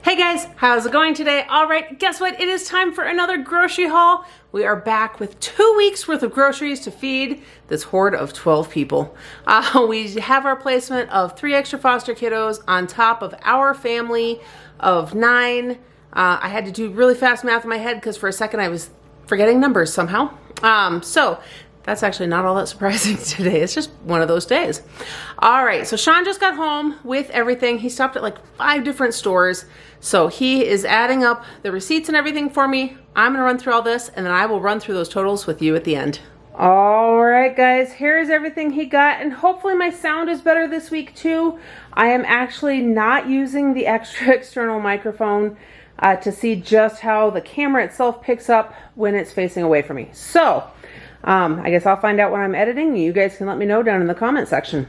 Hey guys, how's it going today? All right, guess what? It is time for another grocery haul. We are back with 2 weeks worth of groceries to feed this horde of 12 people. We have our placement of 3 extra foster kiddos on top of our family of 9. I had to do really fast math in my head because for a second I was forgetting numbers somehow. So that's actually not all that surprising today. It's just one of those days. All right, so Shawn just got home with everything. He stopped at like 5 different stores. So he is adding up the receipts and everything for me. I'm gonna run through all this and then I will run through those totals with you at the end. All right, guys, here's everything he got, and hopefully my sound is better this week too. I am actually not using the extra external microphone to see just how the camera itself picks up when it's facing away from me. So I guess I'll find out when I'm editing. You guys can let me know down in the comment section.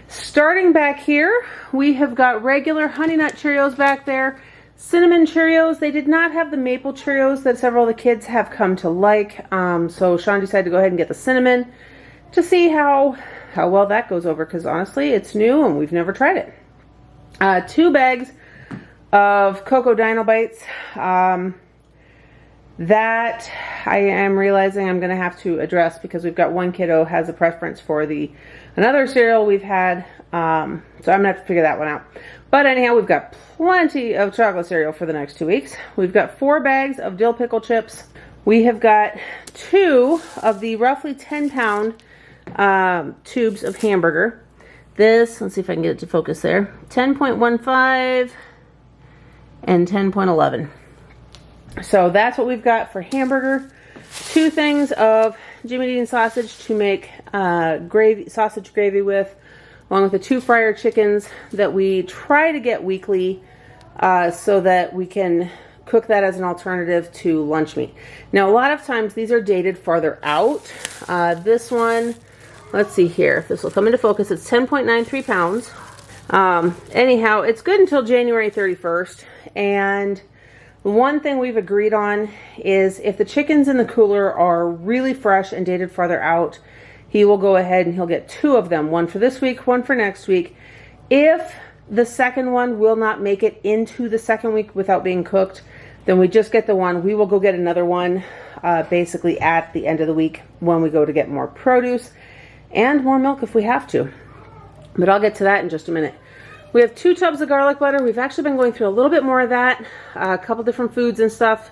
Starting back here, we have got regular Honey Nut Cheerios back there. Cinnamon Cheerios. They did not have the maple Cheerios that several of the kids have come to like. So Shawn decided to go ahead and get the cinnamon to see how well that goes over, because honestly, it's new and we've never tried it. 2 bags of Cocoa Dino Bites. That I am realizing I'm going to have to address because we've got one kiddo has a preference for another cereal we've had. So I'm going to have to figure that one out. But anyhow, we've got plenty of chocolate cereal for the next 2 weeks. We've got 4 bags of dill pickle chips. We have got 2 of the roughly 10-pound tubes of Hamburger. This, let's see if I can get it to focus there, 10.15 and 10.11. So that's what we've got for Hamburger. 2 things of Jimmy Dean sausage to make sausage gravy with, along with the 2 fryer chickens that we try to get weekly so that we can cook that as an alternative to lunch meat. Now, a lot of times these are dated farther out. This one, let's see here, if this will come into focus, it's 10.93 pounds. Anyhow, it's good until January 31st, and one thing we've agreed on is if the chickens in the cooler are really fresh and dated farther out, he will go ahead and he'll get 2 of them, one for this week, one for next week. If the second one will not make it into the second week without being cooked, then we just get the one. We will go get another one basically at the end of the week when we go to get more produce and more milk if we have to. But I'll get to that in just a minute. We have 2 tubs of garlic butter. We've actually been going through a little bit more of that, a couple different foods and stuff,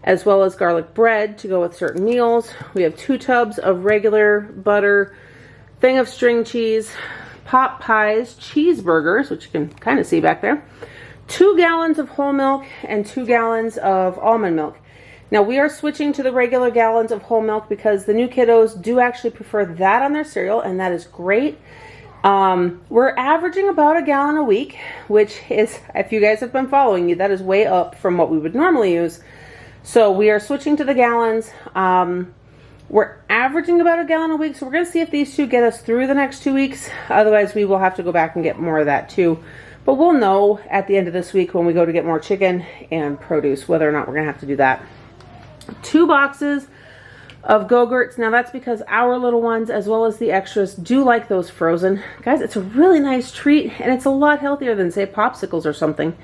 as well as garlic bread to go with certain meals. We have 2 tubs of regular butter, thing of string cheese, pot pies, cheeseburgers, which you can kind of see back there, 2 gallons of whole milk, and 2 gallons of almond milk. Now, we are switching to the regular gallons of whole milk because the new kiddos do actually prefer that on their cereal, and that is great. We're averaging about 1 gallon a week, which is, if you guys have been following me, that is way up from what we would normally use. So we are switching to the gallons. We're averaging about 1 gallon a week, so we're going to see if these 2 get us through the next 2 weeks. Otherwise, we will have to go back and get more of that too. But we'll know at the end of this week when we go to get more chicken and produce whether or not we're going to have to do that. 2 boxes of Go-Gurts. Now that's because our little ones, as well as the extras, do like those frozen. Guys, it's a really nice treat, and it's a lot healthier than, say, popsicles or something.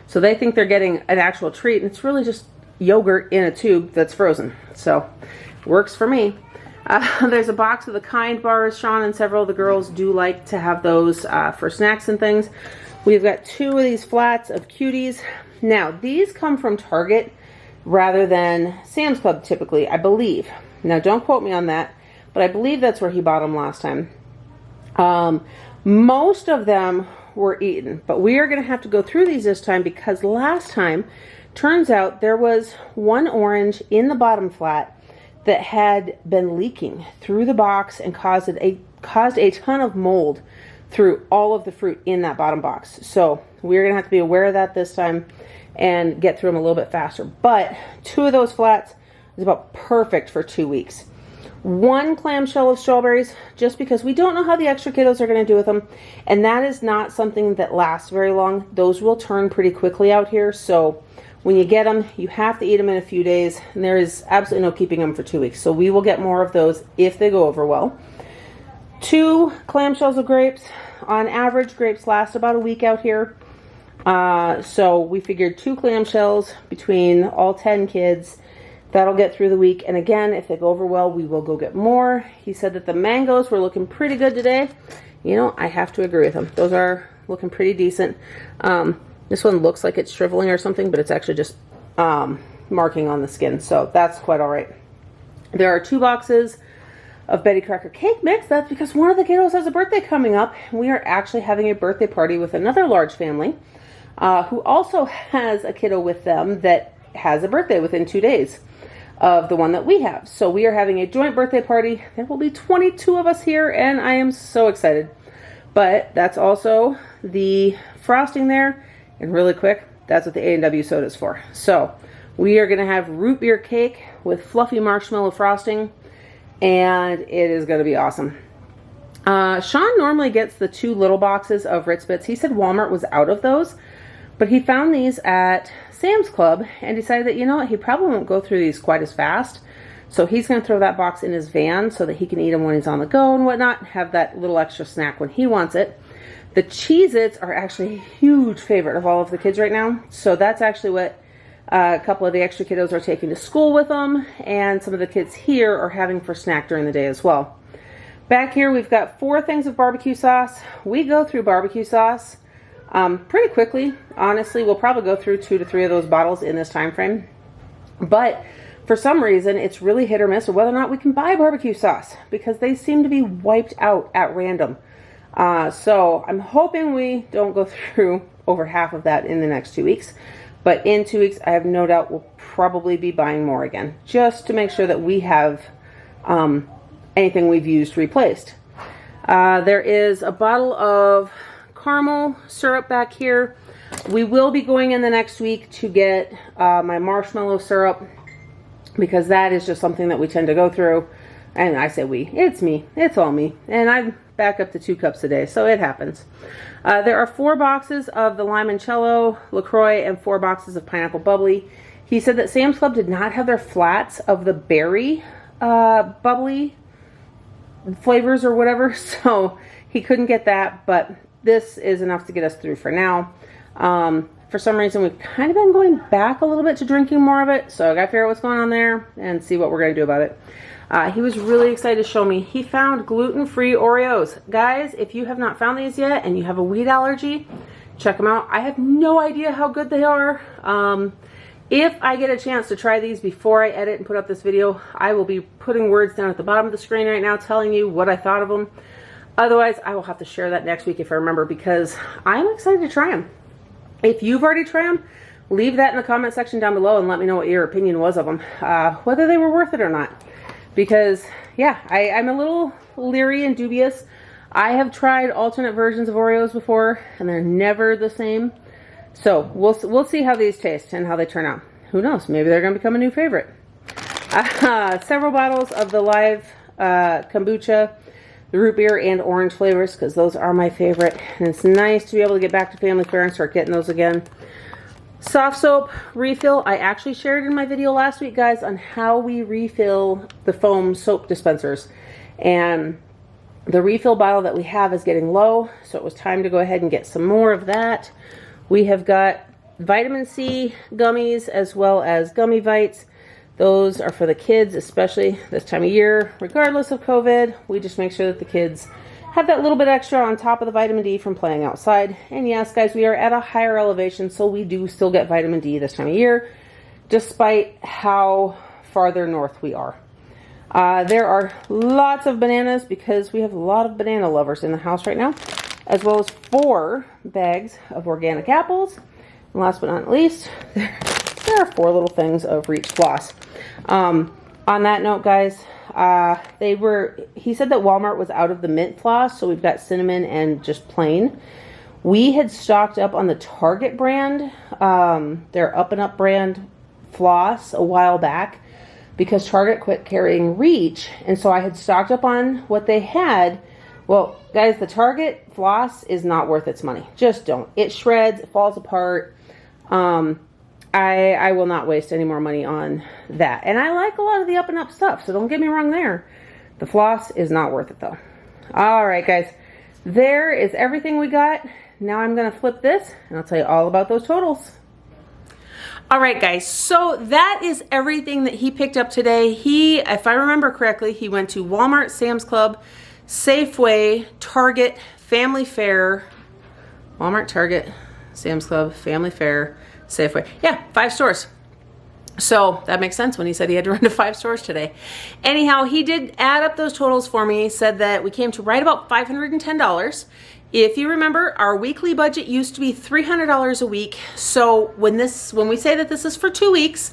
So they think they're getting an actual treat, and it's really just yogurt in a tube that's frozen. So works for me. There's a box of the Kind bars. Shawn and several of the girls do like to have those for snacks and things. We've got 2 of these flats of Cuties. Now, these come from Target rather than Sam's Club typically, I believe. Now, don't quote me on that, but I believe that's where he bought them last time. Most of them were eaten, but we are going to have to go through these this time because last time, turns out there was 1 orange in the bottom flat that had been leaking through the box and caused a ton of mold through all of the fruit in that bottom box. So we're going to have to be aware of that this time and get through them a little bit faster. But 2 of those flats is about perfect for 2 weeks. 1 clamshell of strawberries, just because we don't know how the extra kiddos are going to do with them. And that is not something that lasts very long. Those will turn pretty quickly out here. So when you get them, you have to eat them in a few days. And there is absolutely no keeping them for 2 weeks. So we will get more of those if they go over well. 2 clamshells of grapes. On average, grapes last about a week out here. So we figured 2 clamshells between all 10 kids. That'll get through the week. And again, if they go over well, we will go get more. He said that the mangoes were looking pretty good today. You know, I have to agree with him. Those are looking pretty decent. This one looks like it's shriveling or something, but it's actually just marking on the skin. So that's quite all right. There are 2 boxes of Betty Crocker cake mix. That's because one of the kiddos has a birthday coming up. We are actually having a birthday party with another large family who also has a kiddo with them that has a birthday within 2 days of the one that we have. So we are having a joint birthday party. There will be 22 of us here, and I am so excited. But that's also the frosting there. And really quick, that's what the A&W soda is for. So we are going to have root beer cake with fluffy marshmallow frosting, and it is going to be awesome. Shawn normally gets the 2 little boxes of Ritz Bits. He said Walmart was out of those, but he found these at Sam's Club and decided that, you know what, he probably won't go through these quite as fast. So he's going to throw that box in his van so that he can eat them when he's on the go and whatnot, have that little extra snack when he wants it. The Cheez-Its are actually a huge favorite of all of the kids right now. So that's actually what a couple of the extra kiddos are taking to school with them, and some of the kids here are having for snack during the day as well. Back here we've got 4 things of barbecue sauce. We go through barbecue sauce pretty quickly. Honestly, we'll probably go through 2 to 3 of those bottles in this time frame. But for some reason, it's really hit or miss of whether or not we can buy barbecue sauce, because they seem to be wiped out at random. So I'm hoping we don't go through over half of that in the next 2 weeks. But in 2 weeks, I have no doubt we'll probably be buying more again, just to make sure that we have anything we've used replaced. There is a bottle of caramel syrup back here. We will be going in the next week to get my marshmallow syrup, because that is just something that we tend to go through. And I say we, it's me, it's all me. And I'm back up to 2 cups a day, so it happens. There are 4 boxes of the limoncello LaCroix and 4 boxes of pineapple bubbly. He said that Sam's Club did not have their flats of the berry bubbly flavors or whatever, so he couldn't get that, but this is enough to get us through for now. For some reason, we've kind of been going back a little bit to drinking more of it, so I gotta figure out what's going on there and see what we're gonna do about it. He was really excited to show me he found gluten-free Oreos. Guys, if you have not found these yet and you have a wheat allergy, check them out. I have no idea how good they are. If I get a chance to try these before I edit and put up this video, I will be putting words down at the bottom of the screen right now telling you what I thought of them. Otherwise, I will have to share that next week if I remember, because I'm excited to try them. If you've already tried them, leave that in the comment section down below and let me know what your opinion was of them, whether they were worth it or not. Because, yeah, I'm a little leery and dubious. I have tried alternate versions of Oreos before, and they're never the same. So we'll see how these taste and how they turn out. Who knows? Maybe they're going to become a new favorite. Several bottles of the live kombucha, the root beer and orange flavors, because those are my favorite. And it's nice to be able to get back to family fare and start getting those again. Soft soap refill. I actually shared in my video last week, guys, on how we refill the foam soap dispensers. And the refill bottle that we have is getting low, so it was time to go ahead and get some more of that. We have got vitamin C gummies as well as gummy vites. Those are for the kids, especially this time of year, regardless of COVID. We just make sure that the kids have that little bit extra on top of the vitamin D from playing outside. And yes, guys, we are at a higher elevation, so we do still get vitamin D this time of year, despite how farther north we are. There are lots of bananas because we have a lot of banana lovers in the house right now, as well as 4 bags of organic apples. And last but not least, there are 4 little things of Reach floss. On that note, guys, he said that Walmart was out of the mint floss, so we've got cinnamon and just plain. We had stocked up on the Target brand, their Up and Up brand floss a while back, because Target quit carrying Reach, and so I had stocked up on what they had. Well, guys, the Target floss is not worth its money. Just don't. It shreds, it falls apart. I will not waste any more money on that. And I like a lot of the Up and Up stuff, so don't get me wrong there. The floss is not worth it, though. All right, guys. There is everything we got. now I'm gonna flip this and I'll tell you all about those totals. All right, guys, so that is everything that he picked up today. He, if I remember correctly, he went to Walmart, Sam's Club, Safeway, Target, Family Fare, Walmart, Target, Sam's Club, Family Fare, Safeway. Yeah, 5 stores. So that makes sense when he said he had to run to 5 stores today. Anyhow, he did add up those totals for me. He said that we came to right about $510. If you remember, our weekly budget used to be $300 a week. So when we say that this is for 2 weeks,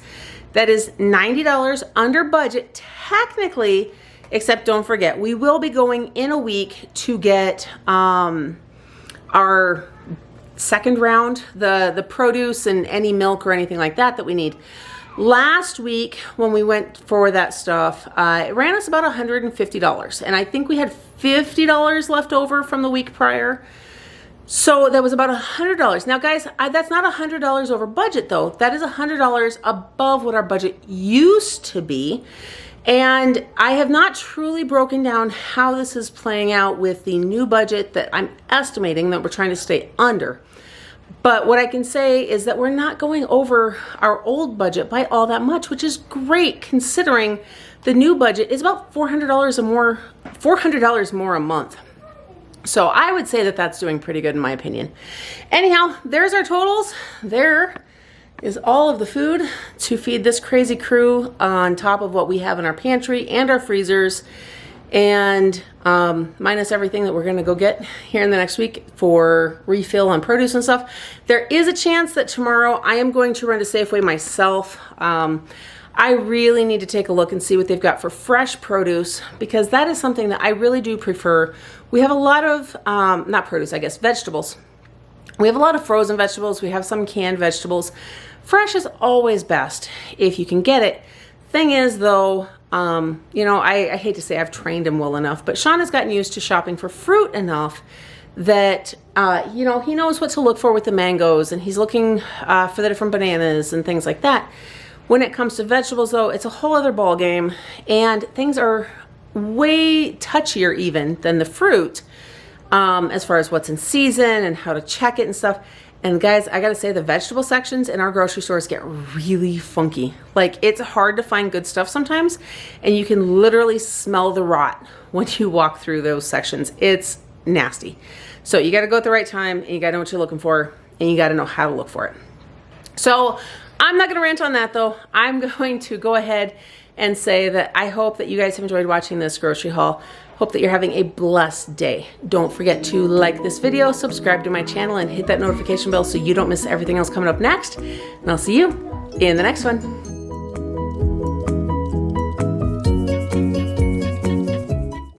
that is $90 under budget technically, except don't forget, we will be going in a week to get our second round, the produce and any milk or anything like that we need. Last week when we went for that stuff, it ran us about $150, and I think we had $50 left over from the week prior. So that was about $100. Now guys, that's not $100 over budget though. That is $100 above what our budget used to be. And I have not truly broken down how this is playing out with the new budget that I'm estimating that we're trying to stay under. But what I can say is that we're not going over our old budget by all that much, which is great considering the new budget is about $400 more a month. So I would say that that's doing pretty good in my opinion. Anyhow, there's our totals. There is all of the food to feed this crazy crew on top of what we have in our pantry and our freezers, and minus everything that we're gonna go get here in the next week for refill on produce and stuff. There is a chance that tomorrow I am going to run to Safeway myself. I really need to take a look and see what they've got for fresh produce, because that is something that I really do prefer. We have a lot of, not produce, I guess, vegetables. We have a lot of frozen vegetables. We have some canned vegetables. Fresh is always best if you can get it. Thing is though, you know, I hate to say I've trained him well enough, but Shawn has gotten used to shopping for fruit enough that, you know, he knows what to look for with the mangoes, and he's looking for the different bananas and things like that. When it comes to vegetables though, it's a whole other ball game, and things are way touchier even than the fruit, as far as what's in season and how to check it and stuff. And guys, I gotta say, the vegetable sections in our grocery stores get really funky. Like, it's hard to find good stuff sometimes, and you can literally smell the rot when you walk through those sections. It's nasty. So you gotta go at the right time, and you gotta know what you're looking for, and you gotta know how to look for it. So I'm not gonna rant on that though. I'm going to go ahead and say that I hope that you guys have enjoyed watching this grocery haul. Hope that you're having a blessed day. Don't forget to like this video, subscribe to my channel, and hit that notification bell so you don't miss everything else coming up next. And I'll see you in the next one.